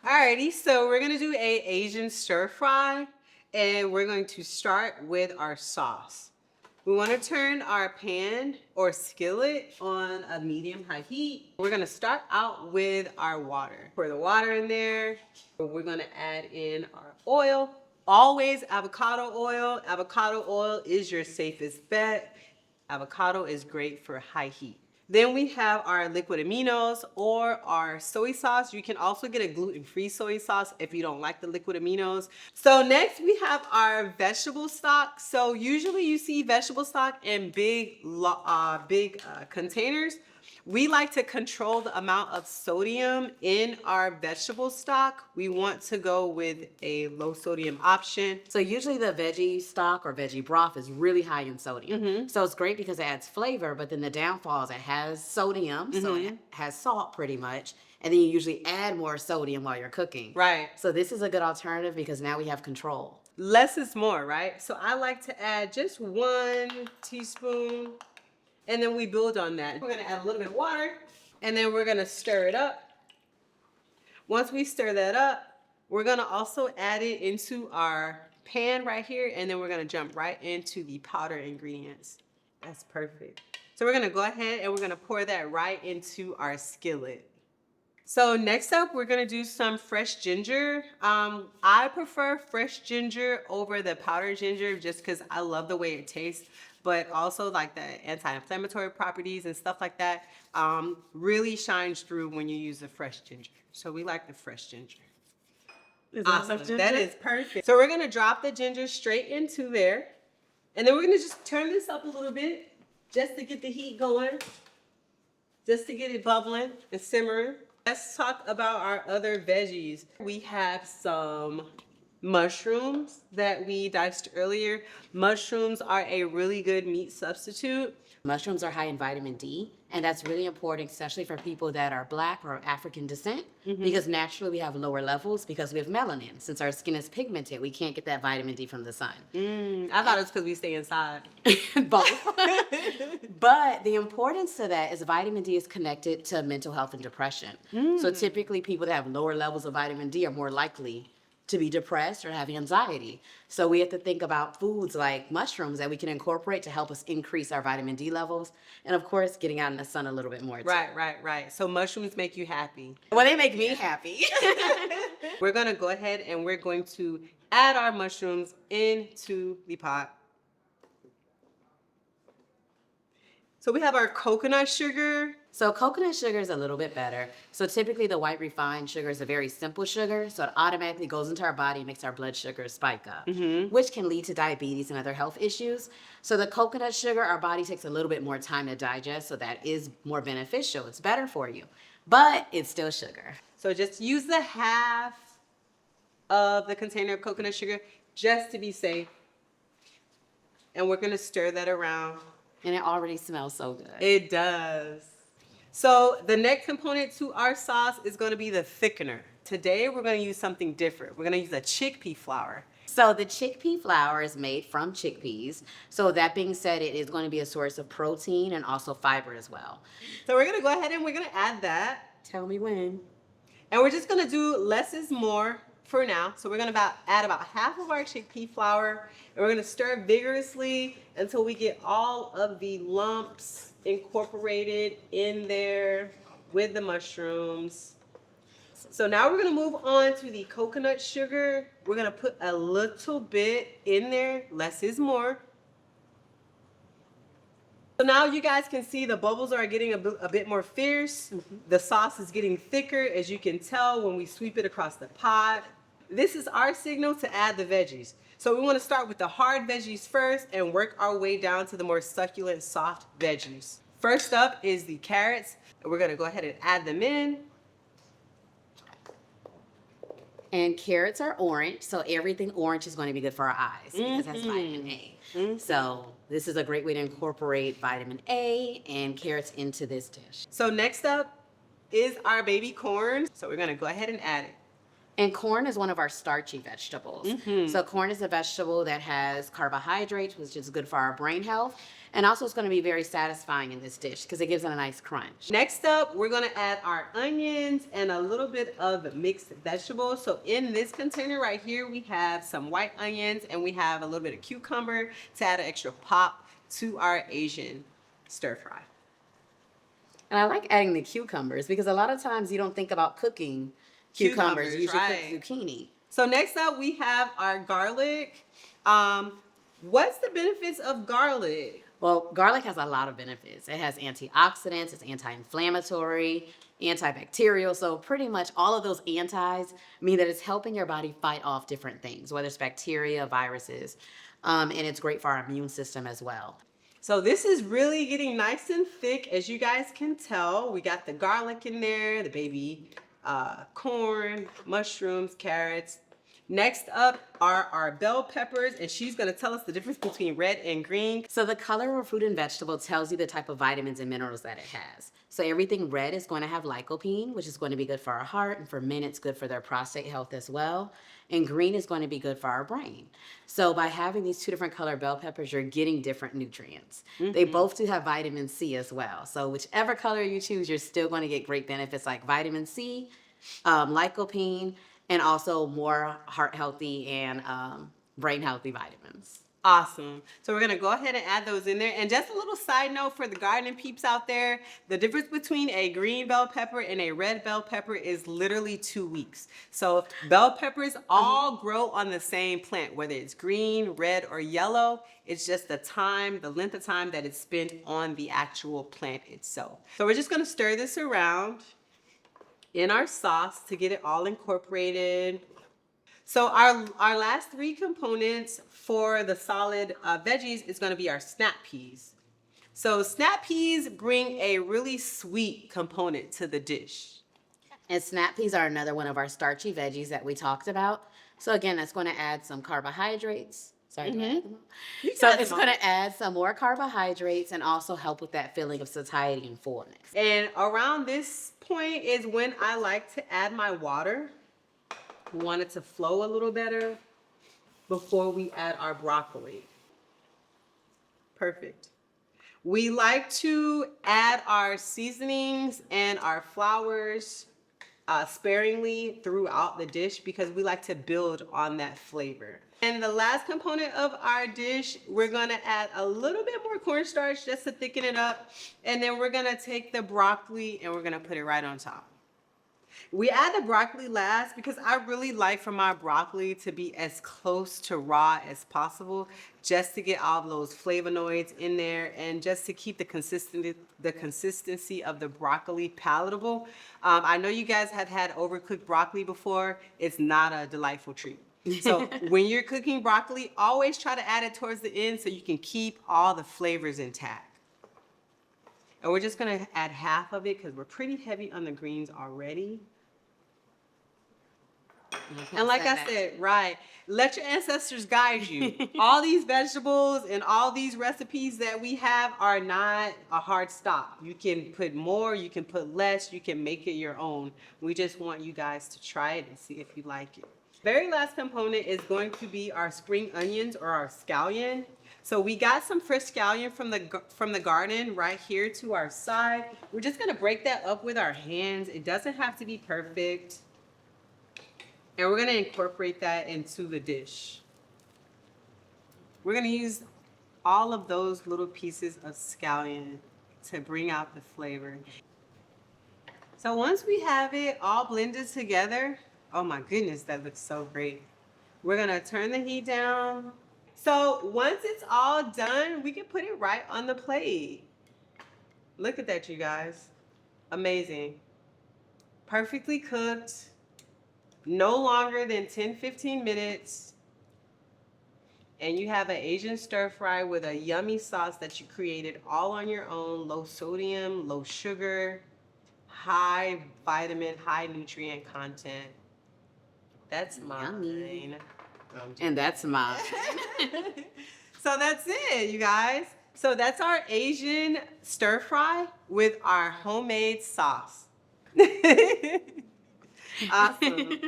Alrighty, so we're gonna do a Asian stir fry, and we're going to start with our sauce. We want to turn our pan or skillet on a medium-high heat. We're gonna start out with our water. Pour the water in there. We're gonna add in our oil. Always avocado oil. Avocado oil is your safest bet. Avocado is great for high heat. Then we have our liquid aminos or our soy sauce. You can also get a gluten-free soy sauce if you don't like the liquid aminos. So next we have our vegetable stock. So usually you see vegetable stock in big containers. We like to control the amount of sodium in our vegetable stock. We want to go with a low sodium option. So usually the veggie stock or veggie broth is really high in sodium. So it's great because it adds flavor, but then the downfall is it has sodium, so it has salt pretty much. And then you usually add more sodium while you're cooking. Right. So this is a good alternative because now we have control. Less is more, right? So I like to add just 1 teaspoon. And then we build on that. We're gonna add a little bit of water, and then we're gonna stir it up. Once we stir that up, we're gonna also add it into our pan right here, and then we're gonna jump right into the powder ingredients. That's perfect. So we're gonna go ahead and we're gonna pour that right into our skillet. So next up, we're gonna do some fresh ginger. I prefer fresh ginger over the powdered ginger just because I love the way it tastes, but also like the anti-inflammatory properties and stuff like that really shines through when you use the fresh ginger. So we like the fresh ginger. Awesome, that is perfect. So we're gonna drop the ginger straight into there, and then we're gonna just turn this up a little bit just to get the heat going, just to get it bubbling and simmering. Let's talk about our other veggies. We have some mushrooms that we diced earlier. Mushrooms are a really good meat substitute. Mushrooms are high in vitamin D, and that's really important, especially for people that are Black or African descent, because naturally we have lower levels because we have melanin. Since our skin is pigmented, we can't get that vitamin D from the sun. I thought it was because we stay inside. Both. But the importance to that is vitamin D is connected to mental health and depression. So typically people that have lower levels of vitamin D are more likely to be depressed or have anxiety. So we have to think about foods like mushrooms that we can incorporate to help us increase our vitamin D levels. And of course, getting out in the sun a little bit more too. Right. So mushrooms make you happy. Well, they make me happy. We're gonna go ahead and we're going to add our mushrooms into the pot. So we have our coconut sugar. So coconut sugar is a little bit better. So typically the white refined sugar is a very simple sugar. So it automatically goes into our body and makes our blood sugar spike up, which can lead to diabetes and other health issues. So the coconut sugar, our body takes a little bit more time to digest. So that is more beneficial. It's better for you, but it's still sugar. So just use the half of the container of coconut sugar just to be safe. And we're gonna stir that around. And it already smells so good. It does. So the next component to our sauce is going to be the thickener. Today we're going to use something different. We're going to use a chickpea flour. So the chickpea flour is made from chickpeas. So that being said, it is going to be a source of protein and also fiber as well. So we're going to go ahead and we're going to add that. Tell me when. And we're just going to do less is more for now. So we're going to add about half of our chickpea flour, and we're going to stir vigorously until we get all of the lumps incorporated in there with the mushrooms. So now we're going to move on to the coconut sugar. We're going to put a little bit in there. Less is more. So now you guys can see the bubbles are getting a bit more fierce. The sauce is getting thicker, as you can tell when we sweep it across the pot. This is our signal to add the veggies. So we want to start with the hard veggies first and work our way down to the more succulent, soft veggies. First up is the carrots. We're going to go ahead and add them in. And carrots are orange, so everything orange is going to be good for our eyes because that's vitamin A. So this is a great way to incorporate vitamin A and carrots into this dish. So next up is our baby corn. So we're going to go ahead and add it. And corn is one of our starchy vegetables. So corn is a vegetable that has carbohydrates, which is good for our brain health. And also it's going to be very satisfying in this dish because it gives it a nice crunch. Next up, we're gonna add our onions and a little bit of mixed vegetables. So in this container right here, we have some white onions and we have a little bit of cucumber to add an extra pop to our Asian stir fry. And I like adding the cucumbers because a lot of times you don't think about cooking cucumbers. You usually right. cook zucchini. So next up, we have our garlic. What's the benefits of garlic? Well, garlic has a lot of benefits. It has antioxidants, it's anti-inflammatory, antibacterial. So pretty much all of those antis mean that it's helping your body fight off different things, whether it's bacteria, viruses, and it's great for our immune system as well. So this is really getting nice and thick, as you guys can tell. We got the garlic in there, the baby corn, mushrooms, carrots. Next up are our bell peppers, and she's gonna tell us the difference between red and green. So the color of a fruit and vegetable tells you the type of vitamins and minerals that it has. So everything red is going to have lycopene, which is going to be good for our heart, and for men it's good for their prostate health as well. And green is going to be good for our brain. So by having these two different color bell peppers, you're getting different nutrients. They both do have vitamin C as well. So whichever color you choose, you're still going to get great benefits like vitamin C, lycopene, and also more heart healthy and brain healthy vitamins. Awesome. So we're gonna go ahead and add those in there. And just a little side note for the gardening peeps out there, the difference between a green bell pepper and a red bell pepper is literally 2 weeks. So bell peppers all grow on the same plant, whether it's green, red, or yellow. It's just the length of time that it's spent on the actual plant itself. So we're just gonna stir this around in our sauce to get it all incorporated. So our last three components for the solid veggies is gonna be our snap peas. So snap peas bring a really sweet component to the dish. And snap peas are another one of our starchy veggies that we talked about. So again, that's going to add some carbohydrates. Sorry, do I add them all? So it's going to add some more carbohydrates and also help with that feeling of satiety and fullness. And around this point is when I like to add my water. We want it to flow a little better before we add our broccoli. Perfect. We like to add our seasonings and our flours sparingly throughout the dish because we like to build on that flavor. And the last component of our dish, we're gonna add a little bit more cornstarch just to thicken it up. And then we're gonna take the broccoli and we're gonna put it right on top. We add the broccoli last because I really like for my broccoli to be as close to raw as possible, just to get all of those flavonoids in there and just to keep the consistency of the broccoli palatable. I know you guys have had overcooked broccoli before. It's not a delightful treat. So when you're cooking broccoli, always try to add it towards the end so you can keep all the flavors intact. And we're just gonna add half of it because we're pretty heavy on the greens already. And like I said, right, let your ancestors guide you. All these vegetables and all these recipes that we have are not a hard stop. You can put more, you can put less, you can make it your own. We just want you guys to try it and see if you like it. Very last component is going to be our spring onions or our scallion. So we got some fresh scallion from the garden right here to our side. We're just gonna break that up with our hands. It doesn't have to be perfect. And we're gonna incorporate that into the dish. We're gonna use all of those little pieces of scallion to bring out the flavor. So once we have it all blended together, oh my goodness, that looks so great. We're gonna turn the heat down. So once it's all done, we can put it right on the plate. Look at that, you guys. Amazing. Perfectly cooked. No longer than 10-15 minutes. And you have an Asian stir fry with a yummy sauce that you created all on your own. Low sodium, low sugar, high vitamin, high nutrient content. That's mine. Yummy. And that's mine. So that's it, you guys. So that's our Asian stir fry with our homemade sauce. Awesome.